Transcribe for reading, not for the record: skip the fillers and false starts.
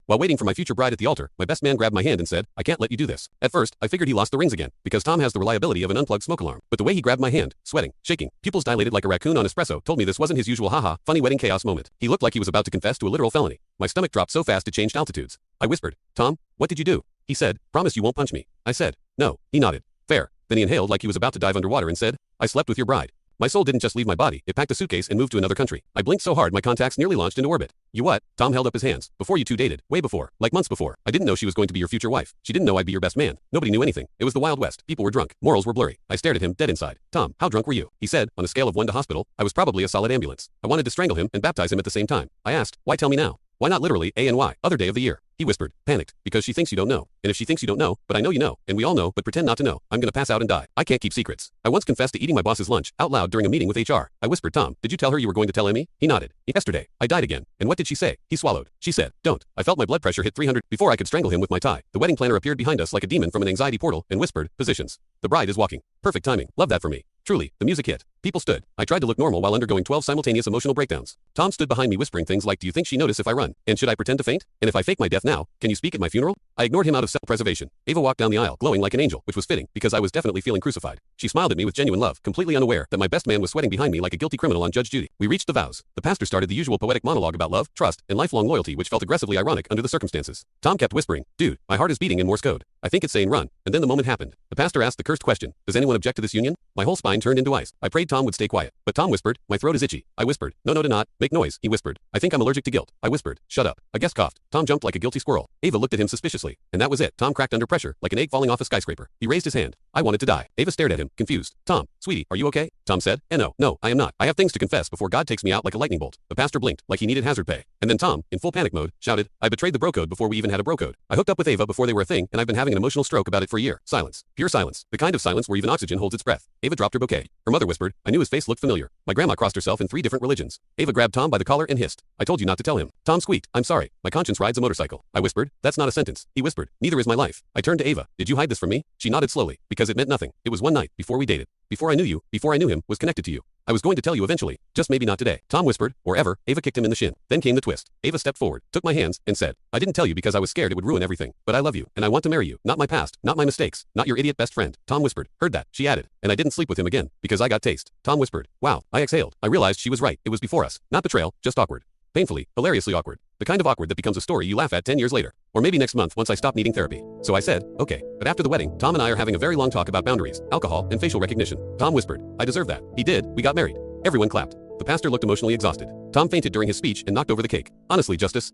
While waiting for my future bride at the altar, my best man grabbed my hand and said, I can't let you do this. At first, I figured he lost the rings again, because Tom has the reliability of an unplugged smoke alarm. But the way he grabbed my hand, sweating, shaking, pupils dilated like a raccoon on espresso, told me this wasn't his usual haha, funny wedding chaos moment. He looked like he was about to confess to a literal felony. My stomach dropped so fast it changed altitudes. I whispered, Tom, what did you do? He said, promise you won't punch me. I said, no. He nodded. Fair. Then he inhaled like he was about to dive underwater and said, I slept with your bride. My soul didn't just leave my body, it packed a suitcase and moved to another country. I blinked so hard my contacts nearly launched into orbit. You what? Tom held up his hands. Before you two dated, way before, like months before. I didn't know she was going to be your future wife. She didn't know I'd be your best man. Nobody knew anything. It was the Wild West. People were drunk. Morals were blurry. I stared at him, dead inside. Tom, how drunk were you? He said, on a scale of 1 to hospital, I was probably a solid ambulance. I wanted to strangle him and baptize him at the same time. I asked, why tell me now? Why not literally A-N-Y, other day of the year? He whispered, panicked, because she thinks you don't know. And if she thinks you don't know, but I know you know, and we all know, but pretend not to know, I'm gonna pass out and die. I can't keep secrets. I once confessed to eating my boss's lunch out loud during a meeting with HR. I whispered, Tom, did you tell her you were going to tell Emmy? He nodded. Yesterday, I died again. And what did she say? He swallowed. She said, don't. I felt my blood pressure hit 300 before I could strangle him with my tie. The wedding planner appeared behind us like a demon from an anxiety portal and whispered, positions. The bride is walking. Perfect timing. Love that for me. Truly, the music hit. People stood. I tried to look normal while undergoing 12 simultaneous emotional breakdowns. Tom stood behind me whispering things like, do you think she notice if I run? And should I pretend to faint? And if I fake my death now, can you speak at my funeral? I ignored him out of self-preservation. Ava walked down the aisle, glowing like an angel, which was fitting, because I was definitely feeling crucified. She smiled at me with genuine love, completely unaware that my best man was sweating behind me like a guilty criminal on Judge Judy. We reached the vows. The pastor started the usual poetic monologue about love, trust, and lifelong loyalty, which felt aggressively ironic under the circumstances. Tom kept whispering, dude, my heart is beating in Morse code. I think it's saying run. And then the moment happened. The pastor asked the cursed question, does anyone object to this union? My whole spine turned into ice. I prayed Tom would stay quiet. But Tom whispered, my throat is itchy. I whispered, no to not make noise. He whispered, I think I'm allergic to guilt. I whispered, shut up. I guest coughed. Tom jumped like a guilty squirrel. Ava looked at him suspiciously. And that was it. Tom cracked under pressure, like an egg falling off a skyscraper. He raised his hand. I wanted to die. Ava stared at him, confused. Tom, sweetie, are you okay? Tom said, no, I am not. I have things to confess before God takes me out like a lightning bolt. The pastor blinked, like he needed hazard pay. And then Tom, in full panic mode, shouted, I betrayed the bro code before we even had a bro code. I hooked up with Ava before they were a thing, and I've been having an emotional stroke about it for a year. Silence. Pure silence. The kind of silence where even oxygen holds its breath. Ava dropped her bouquet. Her mother whispered, I knew his face looked familiar. My grandma crossed herself in 3 different religions. Ava grabbed Tom by the collar and hissed, I told you not to tell him. Tom squeaked, I'm sorry. My conscience rides a motorcycle. I whispered, that's not a sentence. He whispered, neither is my life. I turned to Ava. Did you hide this from me? She nodded slowly, because it meant nothing. It was one night, before we dated. Before I knew you, before I knew him, was connected to you. I was going to tell you eventually, just maybe not today. Tom whispered, or ever. Ava kicked him in the shin. Then came the twist. Ava stepped forward, took my hands, and said, I didn't tell you because I was scared it would ruin everything. But I love you, and I want to marry you. Not my past, not my mistakes, not your idiot best friend. Tom whispered, heard that, she added, and I didn't sleep with him again, because I got taste. Tom whispered, wow. I exhaled. I realized she was right. It was before us. Not betrayal, just awkward. Painfully, hilariously awkward. The kind of awkward that becomes a story you laugh at 10 years later. Or maybe next month once I stop needing therapy. So I said, okay. But after the wedding, Tom and I are having a very long talk about boundaries, alcohol, and facial recognition. Tom whispered, I deserve that. He did. We got married. Everyone clapped. The pastor looked emotionally exhausted. Tom fainted during his speech and knocked over the cake. Honestly, Justice,